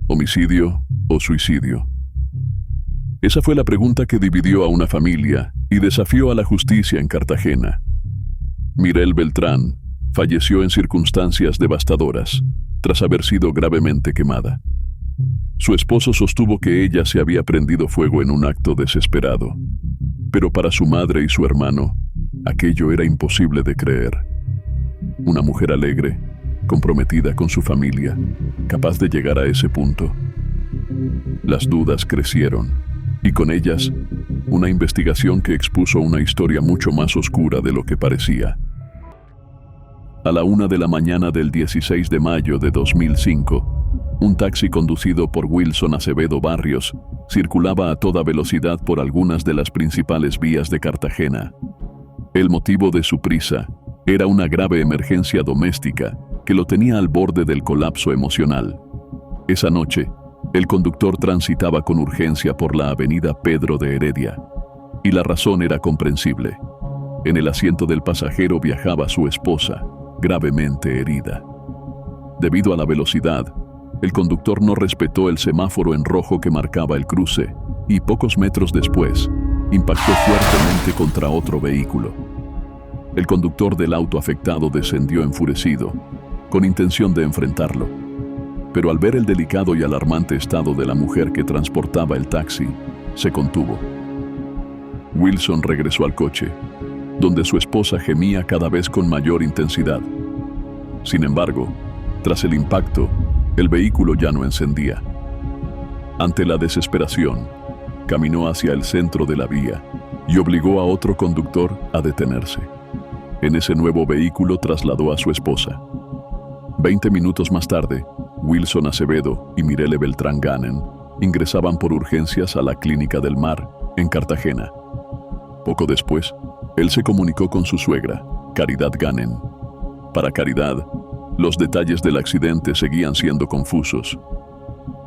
¿Homicidio o suicidio? Esa fue la pregunta que dividió a una familia y desafió a la justicia en Cartagena. Mireille Beltrán falleció en circunstancias devastadoras, tras haber sido gravemente quemada. Su esposo sostuvo que ella se había prendido fuego en un acto desesperado, pero para su madre y su hermano, aquello era imposible de creer. Una mujer alegre, comprometida con su familia, capaz de llegar a ese punto. Las dudas crecieron, y con ellas, una investigación que expuso una historia mucho más oscura de lo que parecía. A la 1 de la mañana del 16 de mayo de 2005, un taxi conducido por Wilson Acevedo Barrios circulaba a toda velocidad por algunas de las principales vías de Cartagena. El motivo de su prisa era una grave emergencia doméstica que lo tenía al borde del colapso emocional. Esa noche, el conductor transitaba con urgencia por la avenida Pedro de Heredia, y la razón era comprensible. En el asiento del pasajero viajaba su esposa, gravemente herida. Debido a la velocidad, el conductor no respetó el semáforo en rojo que marcaba el cruce y pocos metros después, impactó fuertemente contra otro vehículo. El conductor del auto afectado descendió enfurecido, con intención de enfrentarlo. Pero al ver el delicado y alarmante estado de la mujer que transportaba el taxi, se contuvo. Wilson regresó al coche, donde su esposa gemía cada vez con mayor intensidad. Sin embargo, tras el impacto, el vehículo ya no encendía. Ante la desesperación, caminó hacia el centro de la vía y obligó a otro conductor a detenerse. En ese nuevo vehículo trasladó a su esposa. 20 minutos más tarde, Wilson Acevedo y Mireille Beltrán Ganen ingresaban por urgencias a la Clínica del Mar, en Cartagena. Poco después, él se comunicó con su suegra, Caridad Ganen. Para Caridad, los detalles del accidente seguían siendo confusos.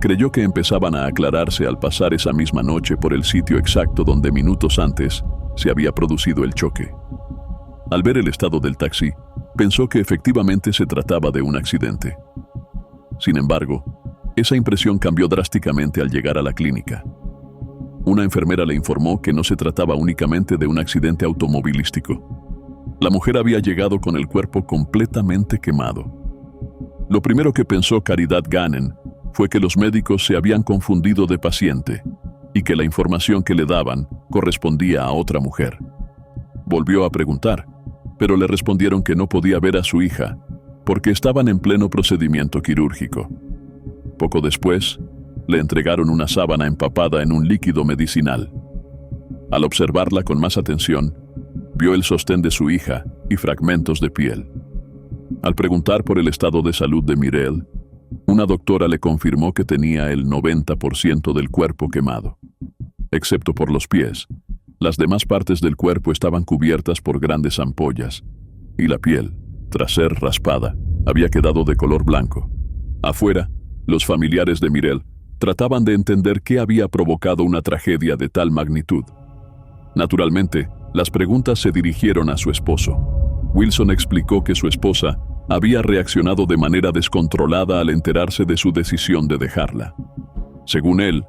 Creyó que empezaban a aclararse al pasar esa misma noche por el sitio exacto donde minutos antes se había producido el choque. Al ver el estado del taxi, pensó que efectivamente se trataba de un accidente. Sin embargo, esa impresión cambió drásticamente al llegar a la clínica. Una enfermera le informó que no se trataba únicamente de un accidente automovilístico. La mujer había llegado con el cuerpo completamente quemado. Lo primero que pensó Caridad Ganen fue que los médicos se habían confundido de paciente y que la información que le daban correspondía a otra mujer. Volvió a preguntar, pero le respondieron que no podía ver a su hija porque estaban en pleno procedimiento quirúrgico. Poco después, le entregaron una sábana empapada en un líquido medicinal. Al observarla con más atención, vio el sostén de su hija y fragmentos de piel. Al preguntar por el estado de salud de Mireille, una doctora le confirmó que tenía el 90% del cuerpo quemado. Excepto por los pies, las demás partes del cuerpo estaban cubiertas por grandes ampollas, y la piel, tras ser raspada, había quedado de color blanco. Afuera, los familiares de Mireille trataban de entender qué había provocado una tragedia de tal magnitud. Naturalmente, las preguntas se dirigieron a su esposo. Wilson explicó que su esposa había reaccionado de manera descontrolada al enterarse de su decisión de dejarla. Según él,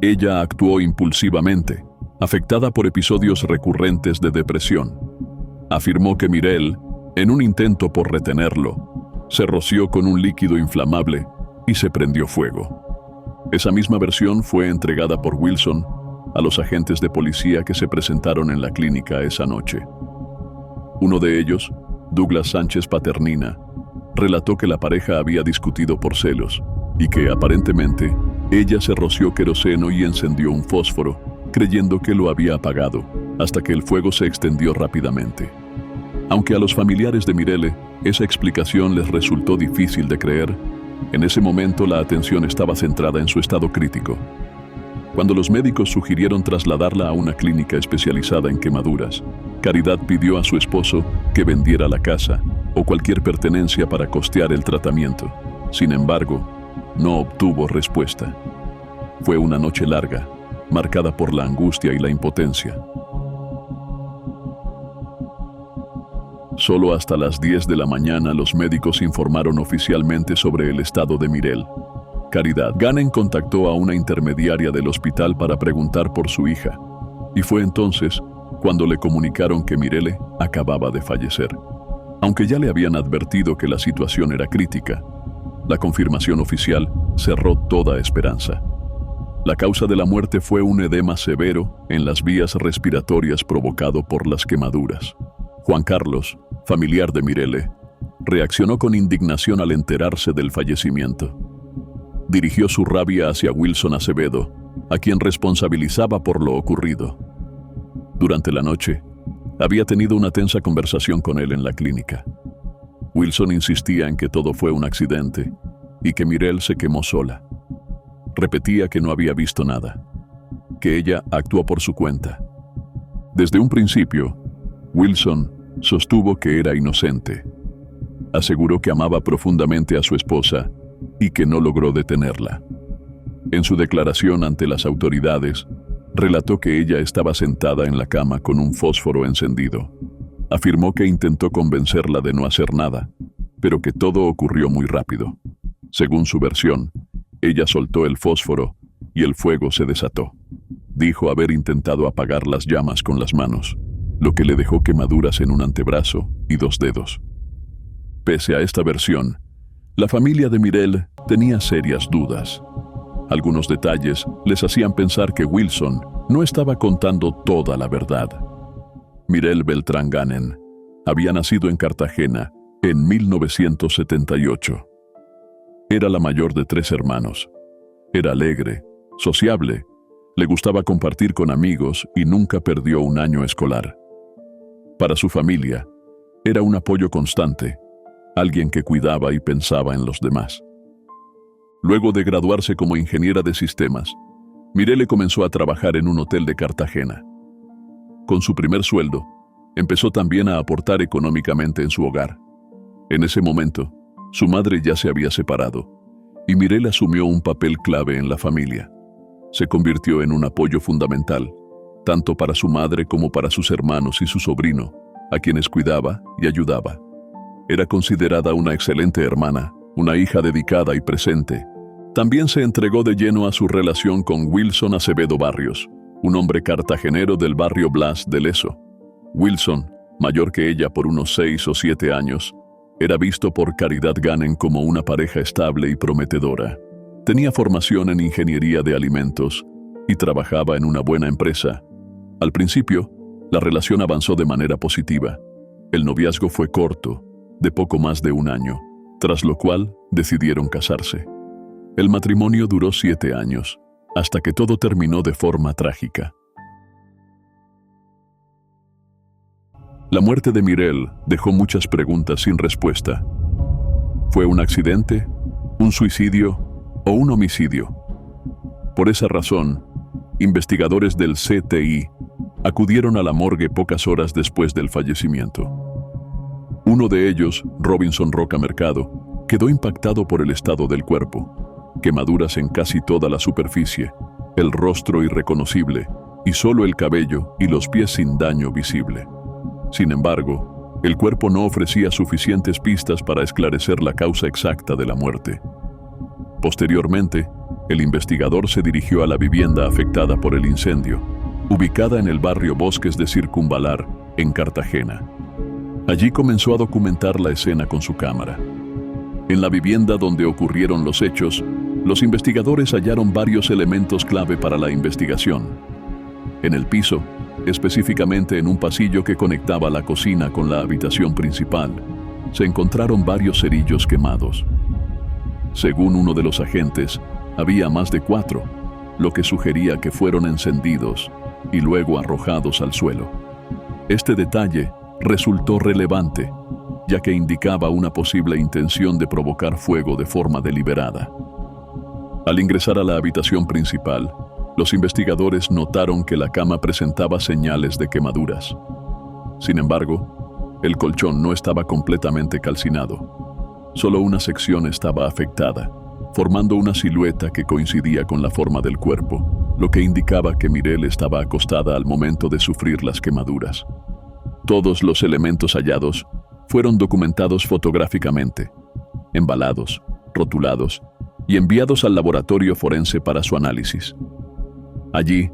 ella actuó impulsivamente, afectada por episodios recurrentes de depresión. Afirmó que Mireille, en un intento por retenerlo, se roció con un líquido inflamable y se prendió fuego. Esa misma versión fue entregada por Wilson a los agentes de policía que se presentaron en la clínica esa noche. Uno de ellos, Douglas Sánchez Paternina, relató que la pareja había discutido por celos y que, aparentemente, ella se roció queroseno y encendió un fósforo, creyendo que lo había apagado, hasta que el fuego se extendió rápidamente. Aunque a los familiares de Mireille esa explicación les resultó difícil de creer, en ese momento la atención estaba centrada en su estado crítico. Cuando los médicos sugirieron trasladarla a una clínica especializada en quemaduras, Caridad pidió a su esposo que vendiera la casa o cualquier pertenencia para costear el tratamiento. Sin embargo, no obtuvo respuesta. Fue una noche larga, marcada por la angustia y la impotencia. Solo hasta las 10 de la mañana los médicos informaron oficialmente sobre el estado de Mireille. Caridad Gannon contactó a una intermediaria del hospital para preguntar por su hija, y fue entonces cuando le comunicaron que Mirelle acababa de fallecer. Aunque ya le habían advertido que la situación era crítica, la confirmación oficial cerró toda esperanza. La causa de la muerte fue un edema severo en las vías respiratorias provocado por las quemaduras. Juan Carlos, familiar de Mirelle, reaccionó con indignación al enterarse del fallecimiento. Dirigió su rabia hacia Wilson Acevedo, a quien responsabilizaba por lo ocurrido. Durante la noche, había tenido una tensa conversación con él en la clínica. Wilson insistía en que todo fue un accidente y que Mirelle se quemó sola. Repetía que no había visto nada, que ella actuó por su cuenta. Desde un principio, Wilson sostuvo que era inocente. Aseguró que amaba profundamente a su esposa y que no logró detenerla. En su declaración ante las autoridades, relató que ella estaba sentada en la cama con un fósforo encendido. Afirmó que intentó convencerla de no hacer nada, pero que todo ocurrió muy rápido. Según su versión, ella soltó el fósforo y el fuego se desató. Dijo haber intentado apagar las llamas con las manos, lo que le dejó quemaduras en un antebrazo y 2 dedos. Pese a esta versión, la familia de Mirelle tenía serias dudas. Algunos detalles les hacían pensar que Wilson no estaba contando toda la verdad. Mirelle Beltrán Gannon había nacido en Cartagena en 1978. Era la mayor de 3 hermanos. Era alegre, sociable, le gustaba compartir con amigos y nunca perdió un año escolar. Para su familia, era un apoyo constante, alguien que cuidaba y pensaba en los demás. Luego de graduarse como ingeniera de sistemas, Mirelle comenzó a trabajar en un hotel de Cartagena. Con su primer sueldo, empezó también a aportar económicamente en su hogar. En ese momento, su madre ya se había separado, y Mirelle asumió un papel clave en la familia. Se convirtió en un apoyo fundamental, tanto para su madre como para sus hermanos y su sobrino, a quienes cuidaba y ayudaba. Era considerada una excelente hermana, una hija dedicada y presente. También se entregó de lleno a su relación con Wilson Acevedo Barrios, un hombre cartagenero del barrio Blas de Lezo. Wilson, mayor que ella por unos 6 o 7 años, era visto por Caridad Gannon como una pareja estable y prometedora. Tenía formación en ingeniería de alimentos y trabajaba en una buena empresa. Al principio, la relación avanzó de manera positiva. El noviazgo fue corto, de poco más de 1 año, tras lo cual decidieron casarse. El matrimonio duró 7 años, hasta que todo terminó de forma trágica. La muerte de Mirelle dejó muchas preguntas sin respuesta. ¿Fue un accidente, un suicidio o un homicidio? Por esa razón, investigadores del CTI acudieron a la morgue pocas horas después del fallecimiento. Uno de ellos, Robinson Roca Mercado, quedó impactado por el estado del cuerpo, quemaduras en casi toda la superficie, el rostro irreconocible y solo el cabello y los pies sin daño visible. Sin embargo, el cuerpo no ofrecía suficientes pistas para esclarecer la causa exacta de la muerte. Posteriormente, el investigador se dirigió a la vivienda afectada por el incendio, ubicada en el barrio Bosques de Circunvalar, en Cartagena. Allí comenzó a documentar la escena con su cámara. En la vivienda donde ocurrieron los hechos, los investigadores hallaron varios elementos clave para la investigación. En el piso, específicamente en un pasillo que conectaba la cocina con la habitación principal, se encontraron varios cerillos quemados. Según uno de los agentes, había más de 4, lo que sugería que fueron encendidos y luego arrojados al suelo. Este detalle resultó relevante, ya que indicaba una posible intención de provocar fuego de forma deliberada. Al ingresar a la habitación principal, los investigadores notaron que la cama presentaba señales de quemaduras. Sin embargo, el colchón no estaba completamente calcinado. Solo una sección estaba afectada, formando una silueta que coincidía con la forma del cuerpo, lo que indicaba que Mirelle estaba acostada al momento de sufrir las quemaduras. Todos los elementos hallados fueron documentados fotográficamente, embalados, rotulados y enviados al laboratorio forense para su análisis. Allí,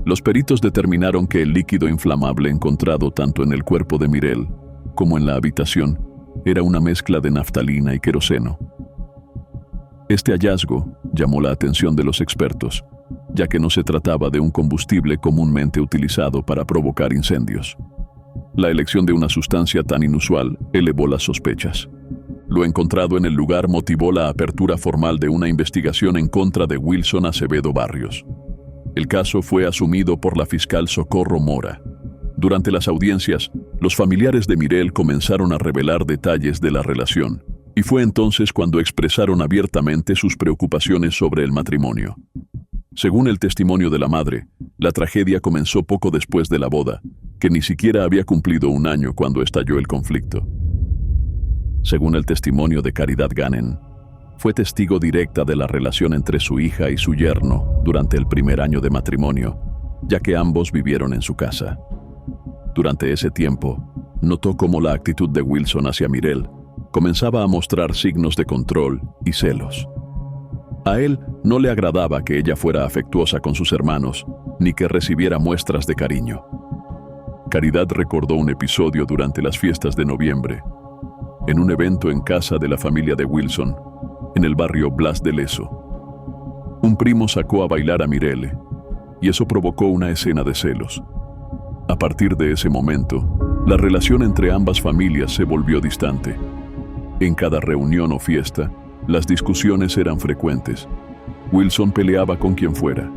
los peritos determinaron que el líquido inflamable encontrado tanto en el cuerpo de Mirel como en la habitación era una mezcla de naftalina y queroseno. Este hallazgo llamó la atención de los expertos, ya que no se trataba de un combustible comúnmente utilizado para provocar incendios. La elección de una sustancia tan inusual elevó las sospechas. Lo encontrado en el lugar motivó la apertura formal de una investigación en contra de Wilson Acevedo Barrios. El caso fue asumido por la fiscal Socorro Mora. Durante las audiencias, los familiares de Mirel comenzaron a revelar detalles de la relación, y fue entonces cuando expresaron abiertamente sus preocupaciones sobre el matrimonio. Según el testimonio de la madre, la tragedia comenzó poco después de la boda, que ni siquiera había cumplido un año cuando estalló el conflicto. Según el testimonio de Caridad Ganen, fue testigo directa de la relación entre su hija y su yerno durante el primer año de matrimonio, ya que ambos vivieron en su casa. Durante ese tiempo, notó cómo la actitud de Wilson hacia Mirel comenzaba a mostrar signos de control y celos. A él no le agradaba que ella fuera afectuosa con sus hermanos, ni que recibiera muestras de cariño. Caridad recordó un episodio durante las fiestas de noviembre, en un evento en casa de la familia de Wilson, en el barrio Blas de Leso. Un primo sacó a bailar a Mirele, y eso provocó una escena de celos. A partir de ese momento, la relación entre ambas familias se volvió distante. En cada reunión o fiesta, las discusiones eran frecuentes. Wilson peleaba con quien fuera,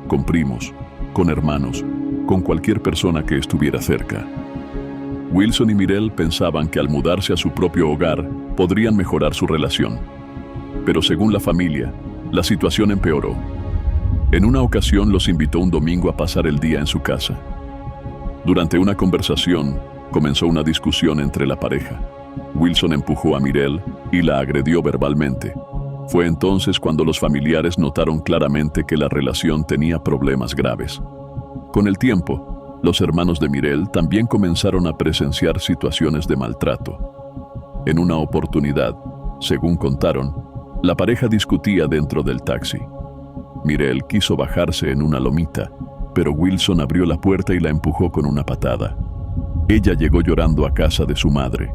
con primos, con hermanos, con cualquier persona que estuviera cerca. Wilson y Mirel pensaban que al mudarse a su propio hogar podrían mejorar su relación. Pero según la familia, la situación empeoró. En una ocasión los invitó un domingo a pasar el día en su casa. Durante una conversación, comenzó una discusión entre la pareja. Wilson empujó a Mirel y la agredió verbalmente. Fue entonces cuando los familiares notaron claramente que la relación tenía problemas graves. Con el tiempo, los hermanos de Mirel también comenzaron a presenciar situaciones de maltrato. En una oportunidad, según contaron, la pareja discutía dentro del taxi. Mirel quiso bajarse en una lomita, pero Wilson abrió la puerta y la empujó con una patada. Ella llegó llorando a casa de su madre.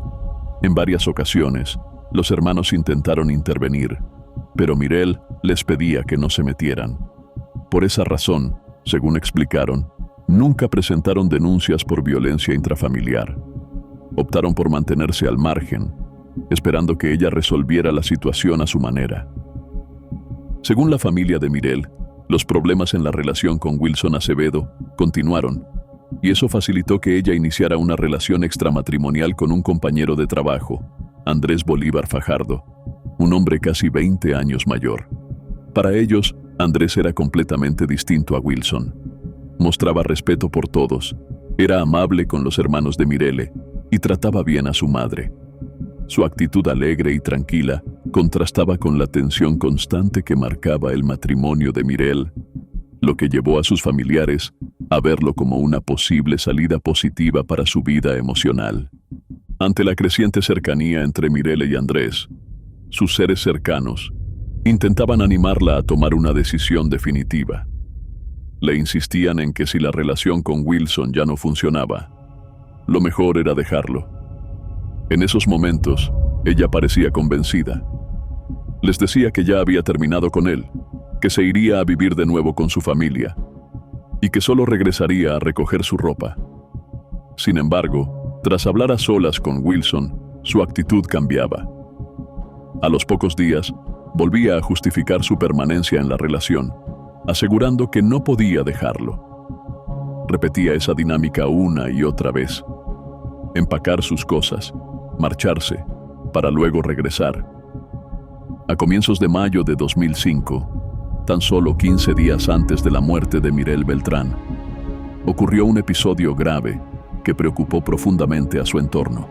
En varias ocasiones, los hermanos intentaron intervenir, pero Mirel les pedía que no se metieran. Por esa razón, según explicaron, nunca presentaron denuncias por violencia intrafamiliar. Optaron por mantenerse al margen, esperando que ella resolviera la situación a su manera. Según la familia de Mirel, los problemas en la relación con Wilson Acevedo continuaron, y eso facilitó que ella iniciara una relación extramatrimonial con un compañero de trabajo, Andrés Bolívar Fajardo, un hombre casi 20 años mayor. Para ellos, Andrés era completamente distinto a Wilson. Mostraba respeto por todos, era amable con los hermanos de Mirele y trataba bien a su madre. Su actitud alegre y tranquila contrastaba con la tensión constante que marcaba el matrimonio de Mirel, lo que llevó a sus familiares a verlo como una posible salida positiva para su vida emocional. Ante la creciente cercanía entre Mirele y Andrés, sus seres cercanos intentaban animarla a tomar una decisión definitiva. Le insistían en que si la relación con Wilson ya no funcionaba, lo mejor era dejarlo. En esos momentos, ella parecía convencida. Les decía que ya había terminado con él, que se iría a vivir de nuevo con su familia y que solo regresaría a recoger su ropa. Sin embargo, tras hablar a solas con Wilson, su actitud cambiaba. A los pocos días, volvía a justificar su permanencia en la relación, asegurando que no podía dejarlo. Repetía esa dinámica una y otra vez. Empacar sus cosas, marcharse, para luego regresar. A comienzos de mayo de 2005, tan solo 15 días antes de la muerte de Mirel Beltrán, ocurrió un episodio grave que preocupó profundamente a su entorno.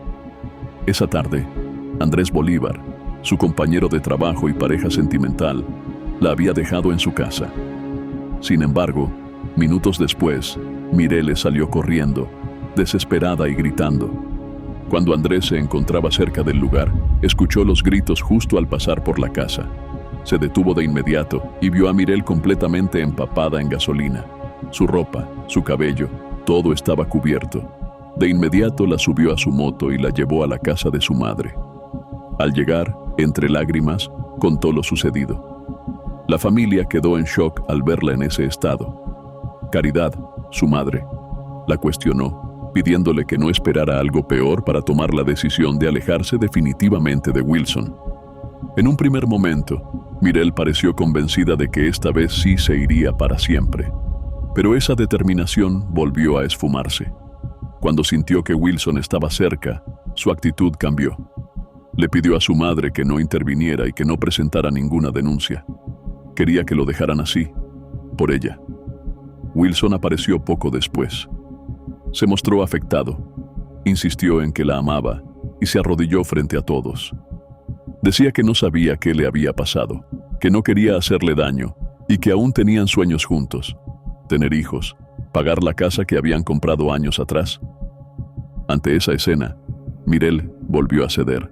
Esa tarde, Andrés Bolívar, su compañero de trabajo y pareja sentimental, la había dejado en su casa. Sin embargo, minutos después, Mirele salió corriendo, desesperada y gritando. Cuando Andrés se encontraba cerca del lugar, escuchó los gritos justo al pasar por la casa. se detuvo de inmediato y vio a Mirel completamente empapada en gasolina. Su ropa, su cabello, todo estaba cubierto. De inmediato la subió a su moto y la llevó a la casa de su madre. Al llegar, entre lágrimas, contó lo sucedido. La familia quedó en shock al verla en ese estado. Caridad, su madre, la cuestionó, pidiéndole que no esperara algo peor para tomar la decisión de alejarse definitivamente de Wilson. En un primer momento, Mirel pareció convencida de que esta vez sí se iría para siempre, pero esa determinación volvió a esfumarse. Cuando sintió que Wilson estaba cerca, su actitud cambió. Le pidió a su madre que no interviniera y que no presentara ninguna denuncia. Quería que lo dejaran así, por ella. Wilson apareció poco después. Se mostró afectado, insistió en que la amaba y se arrodilló frente a todos. Decía que no sabía qué le había pasado, que no quería hacerle daño y que aún tenían sueños juntos, tener hijos, pagar la casa que habían comprado años atrás. Ante esa escena, Mirel volvió a ceder.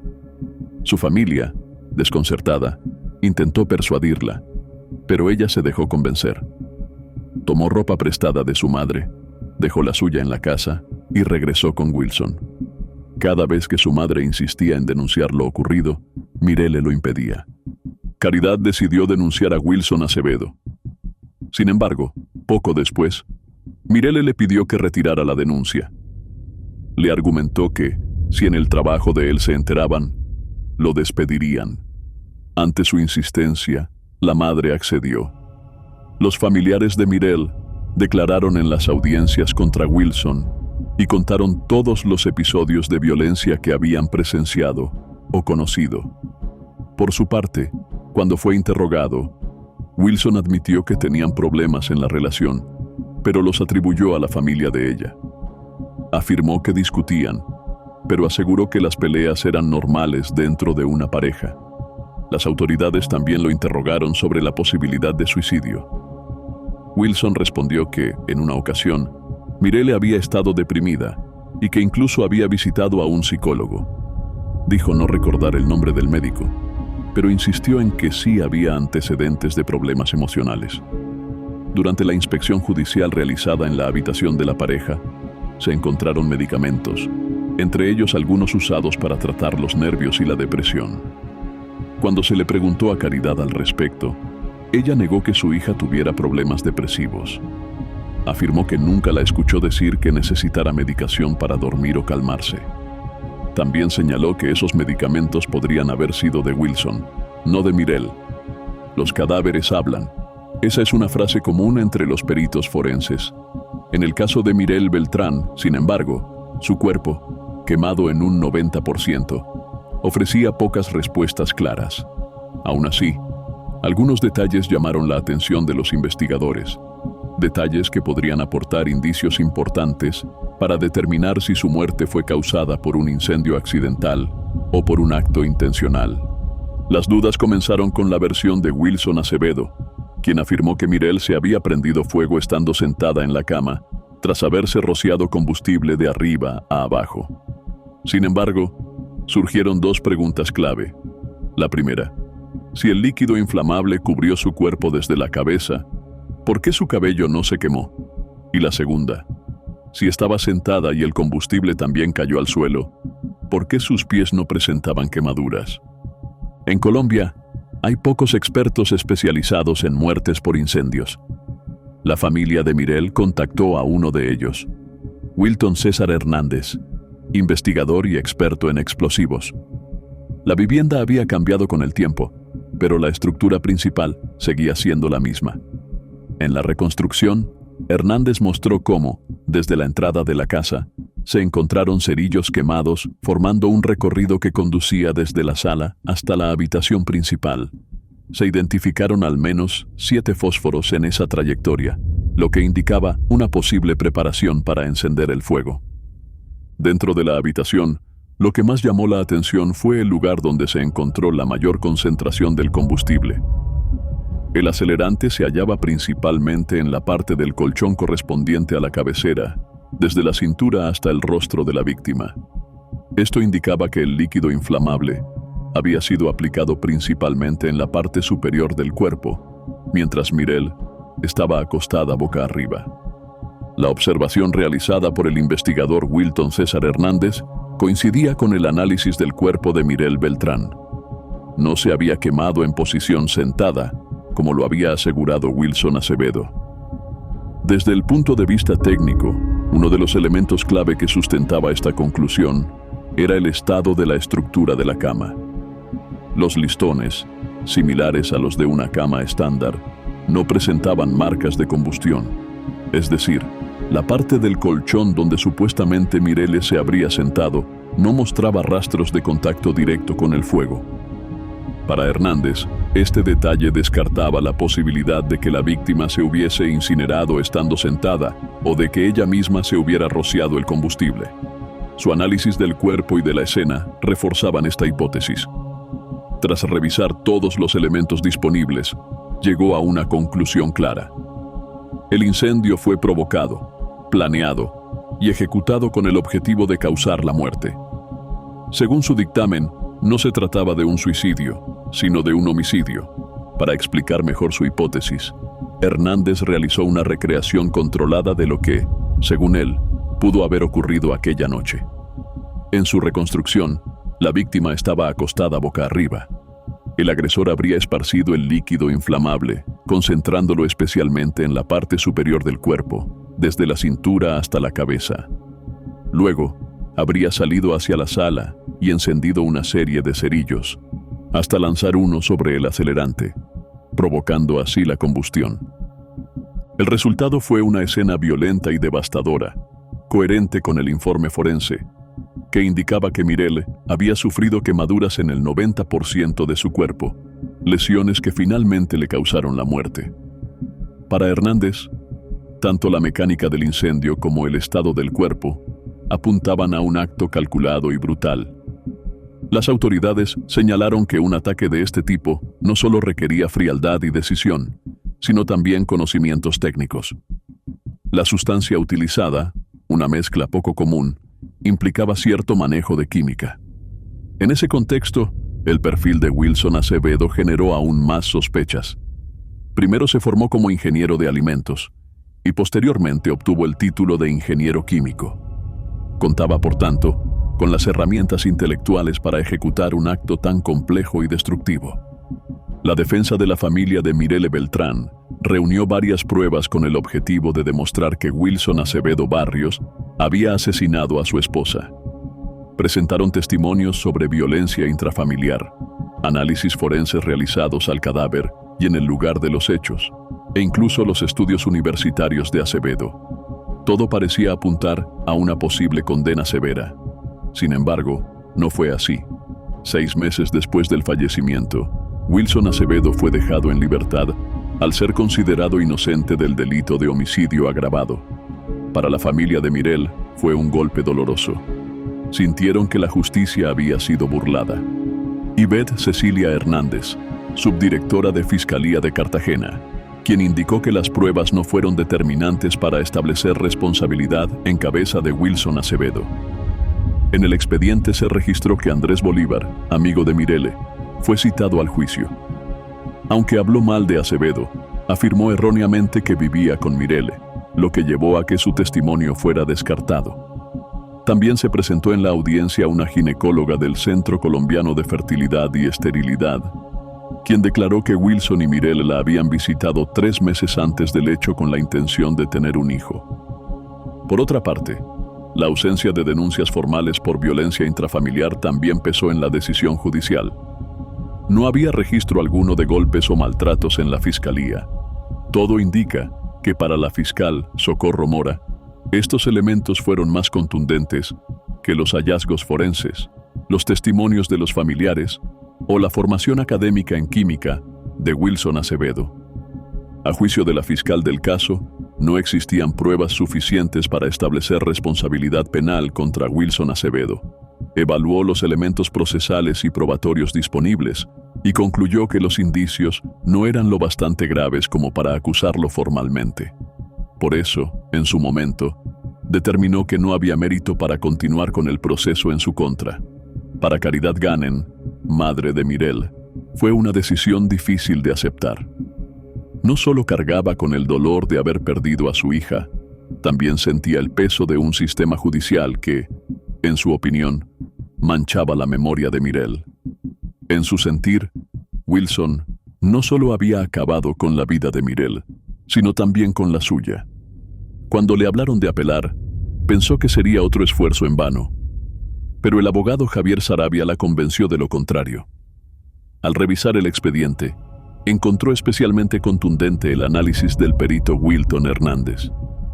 Su familia, desconcertada, intentó persuadirla, pero ella se dejó convencer. Tomó ropa prestada de su madre, dejó la suya en la casa y regresó con Wilson. Cada vez que su madre insistía en denunciar lo ocurrido, Mirel le lo impedía. Caridad decidió denunciar a Wilson Acevedo. Sin embargo, poco después, Mirel le pidió que retirara la denuncia. Le argumentó que, si en el trabajo de él se enteraban, lo despedirían. Ante su insistencia, la madre accedió. Los familiares de Mirel declararon en las audiencias contra Wilson y contaron todos los episodios de violencia que habían presenciado o conocido. Por su parte, cuando fue interrogado, Wilson admitió que tenían problemas en la relación, pero los atribuyó a la familia de ella. Afirmó que discutían, pero aseguró que las peleas eran normales dentro de una pareja. Las autoridades también lo interrogaron sobre la posibilidad de suicidio. Wilson respondió que, en una ocasión, Mirel había estado deprimida y que incluso había visitado a un psicólogo. Dijo no recordar el nombre del médico, pero insistió en que sí había antecedentes de problemas emocionales. Durante la inspección judicial realizada en la habitación de la pareja, se encontraron medicamentos, entre ellos algunos usados para tratar los nervios y la depresión. Cuando se le preguntó a Caridad al respecto, ella negó que su hija tuviera problemas depresivos. Afirmó que nunca la escuchó decir que necesitara medicación para dormir o calmarse. También señaló que esos medicamentos podrían haber sido de Wilson, no de Mirel. Los cadáveres hablan. Esa es una frase común entre los peritos forenses. En el caso de Mirel Beltrán, sin embargo, su cuerpo, quemado en un 90%, ofrecía pocas respuestas claras. Aún así, algunos detalles llamaron la atención de los investigadores. Detalles que podrían aportar indicios importantes para determinar si su muerte fue causada por un incendio accidental o por un acto intencional. Las dudas comenzaron con la versión de Wilson Acevedo, quien afirmó que Mirel se había prendido fuego estando sentada en la cama, tras haberse rociado combustible de arriba a abajo. Sin embargo, surgieron dos preguntas clave. La primera, si el líquido inflamable cubrió su cuerpo desde la cabeza, ¿por qué su cabello no se quemó? Y la segunda, si estaba sentada y el combustible también cayó al suelo, ¿por qué sus pies no presentaban quemaduras? En Colombia, hay pocos expertos especializados en muertes por incendios. La familia de Mirel contactó a uno de ellos, Wilton César Hernández, investigador y experto en explosivos. La vivienda había cambiado con el tiempo, pero la estructura principal seguía siendo la misma. En la reconstrucción, Hernández mostró cómo, desde la entrada de la casa, se encontraron cerillos quemados formando un recorrido que conducía desde la sala hasta la habitación principal. Se identificaron al menos 7 fósforos en esa trayectoria, lo que indicaba una posible preparación para encender el fuego. Dentro de la habitación, lo que más llamó la atención fue el lugar donde se encontró la mayor concentración del combustible. El acelerante se hallaba principalmente en la parte del colchón correspondiente a la cabecera, desde la cintura hasta el rostro de la víctima. Esto indicaba que el líquido inflamable había sido aplicado principalmente en la parte superior del cuerpo, mientras Mirelle estaba acostada boca arriba. La observación realizada por el investigador Wilton César Hernández coincidía con el análisis del cuerpo de Mirelle Beltrán. No se había quemado en posición sentada, como lo había asegurado Wilson Acevedo. Desde el punto de vista técnico, uno de los elementos clave que sustentaba esta conclusión era el estado de la estructura de la cama. Los listones, similares a los de una cama estándar, no presentaban marcas de combustión, es decir, la parte del colchón donde supuestamente Mirelle se habría sentado no mostraba rastros de contacto directo con el fuego. Para Hernández, este detalle descartaba la posibilidad de que la víctima se hubiese incinerado estando sentada o de que ella misma se hubiera rociado el combustible. Su análisis del cuerpo y de la escena reforzaban esta hipótesis. Tras revisar todos los elementos disponibles, llegó a una conclusión clara. El incendio fue provocado, planeado y ejecutado con el objetivo de causar la muerte. Según su dictamen, no se trataba de un suicidio, sino de un homicidio. Para explicar mejor su hipótesis, Hernández realizó una recreación controlada de lo que, según él, pudo haber ocurrido aquella noche. En su reconstrucción, la víctima estaba acostada boca arriba. El agresor habría esparcido el líquido inflamable, concentrándolo especialmente en la parte superior del cuerpo, desde la cintura hasta la cabeza. Luego, habría salido hacia la sala y encendido una serie de cerillos, hasta lanzar uno sobre el acelerante, provocando así la combustión. El resultado fue una escena violenta y devastadora, coherente con el informe forense, que indicaba que Mirelle había sufrido quemaduras en el 90% de su cuerpo, lesiones que finalmente le causaron la muerte. Para Hernández, tanto la mecánica del incendio como el estado del cuerpo apuntaban a un acto calculado y brutal. Las autoridades señalaron que un ataque de este tipo no solo requería frialdad y decisión, sino también conocimientos técnicos. La sustancia utilizada, una mezcla poco común, implicaba cierto manejo de química. En ese contexto, el perfil de Wilson Acevedo generó aún más sospechas. Primero se formó como ingeniero de alimentos y posteriormente obtuvo el título de ingeniero químico. Contaba, por tanto, con las herramientas intelectuales para ejecutar un acto tan complejo y destructivo. La defensa de la familia de Mirelle Beltrán reunió varias pruebas con el objetivo de demostrar que Wilson Acevedo Barrios había asesinado a su esposa. Presentaron testimonios sobre violencia intrafamiliar, análisis forenses realizados al cadáver y en el lugar de los hechos, e incluso los estudios universitarios de Acevedo. Todo parecía apuntar a una posible condena severa. Sin embargo, no fue así. 6 meses después del fallecimiento, Wilson Acevedo fue dejado en libertad al ser considerado inocente del delito de homicidio agravado. Para la familia de Mirelle fue un golpe doloroso. Sintieron que la justicia había sido burlada. Ivette Cecilia Hernández, subdirectora de Fiscalía de Cartagena, quien indicó que las pruebas no fueron determinantes para establecer responsabilidad en cabeza de Wilson Acevedo. En el expediente se registró que Andrés Bolívar, amigo de Mirelle, fue citado al juicio. Aunque habló mal de Acevedo, afirmó erróneamente que vivía con Mirelle, lo que llevó a que su testimonio fuera descartado. También se presentó en la audiencia una ginecóloga del Centro Colombiano de Fertilidad y Esterilidad, quien declaró que Wilson y Mirelle la habían visitado 3 meses antes del hecho con la intención de tener un hijo. Por otra parte, la ausencia de denuncias formales por violencia intrafamiliar también pesó en la decisión judicial. No había registro alguno de golpes o maltratos en la fiscalía. Todo indica que para la fiscal Socorro Mora, estos elementos fueron más contundentes que los hallazgos forenses, los testimonios de los familiares o la formación académica en química de Wilson Acevedo. A juicio de la fiscal del caso, no existían pruebas suficientes para establecer responsabilidad penal contra Wilson Acevedo. Evaluó los elementos procesales y probatorios disponibles y concluyó que los indicios no eran lo bastante graves como para acusarlo formalmente. Por eso, en su momento, determinó que no había mérito para continuar con el proceso en su contra. Para Caridad Ganem, madre de Mirel, fue una decisión difícil de aceptar. No solo cargaba con el dolor de haber perdido a su hija, también sentía el peso de un sistema judicial que, en su opinión, manchaba la memoria de Mirel. En su sentir, Wilson no solo había acabado con la vida de Mirel, sino también con la suya. Cuando le hablaron de apelar, pensó que sería otro esfuerzo en vano, pero el abogado Javier Sarabia la convenció de lo contrario. Al revisar el expediente, encontró especialmente contundente el análisis del perito Wilton Hernández.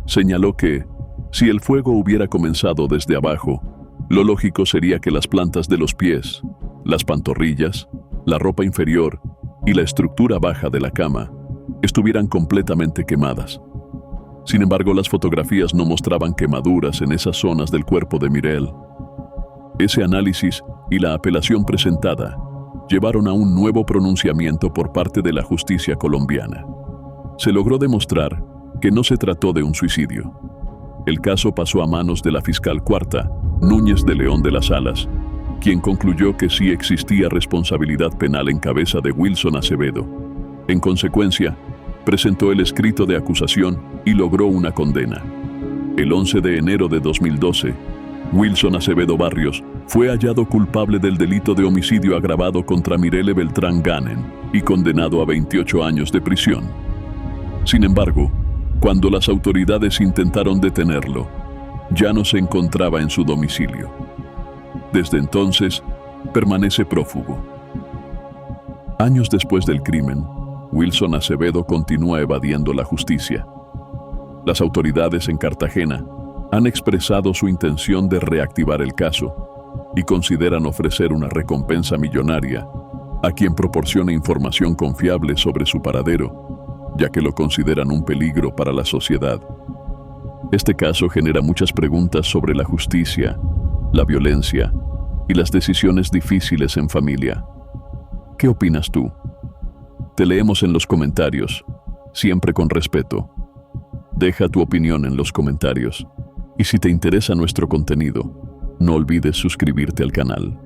Señaló que, si el fuego hubiera comenzado desde abajo, lo lógico sería que las plantas de los pies, las pantorrillas, la ropa inferior y la estructura baja de la cama estuvieran completamente quemadas. Sin embargo, las fotografías no mostraban quemaduras en esas zonas del cuerpo de Mirel. Ese análisis y la apelación presentada llevaron a un nuevo pronunciamiento por parte de la justicia colombiana. Se logró demostrar que no se trató de un suicidio. El caso pasó a manos de la fiscal cuarta, Núñez de León de las Alas, quien concluyó que sí existía responsabilidad penal en cabeza de Wilson Acevedo. En consecuencia, presentó el escrito de acusación y logró una condena. El 11 de enero de 2012, Wilson Acevedo Barrios fue hallado culpable del delito de homicidio agravado contra Mirelle Beltrán Ganen y condenado a 28 años de prisión. Sin embargo, cuando las autoridades intentaron detenerlo, ya no se encontraba en su domicilio. Desde entonces, permanece prófugo. Años después del crimen, Wilson Acevedo continúa evadiendo la justicia. Las autoridades en Cartagena han expresado su intención de reactivar el caso y consideran ofrecer una recompensa millonaria a quien proporcione información confiable sobre su paradero, ya que lo consideran un peligro para la sociedad. Este caso genera muchas preguntas sobre la justicia, la violencia y las decisiones difíciles en familia. ¿Qué opinas tú? Te leemos en los comentarios, siempre con respeto. Deja tu opinión en los comentarios. Y si te interesa nuestro contenido, no olvides suscribirte al canal.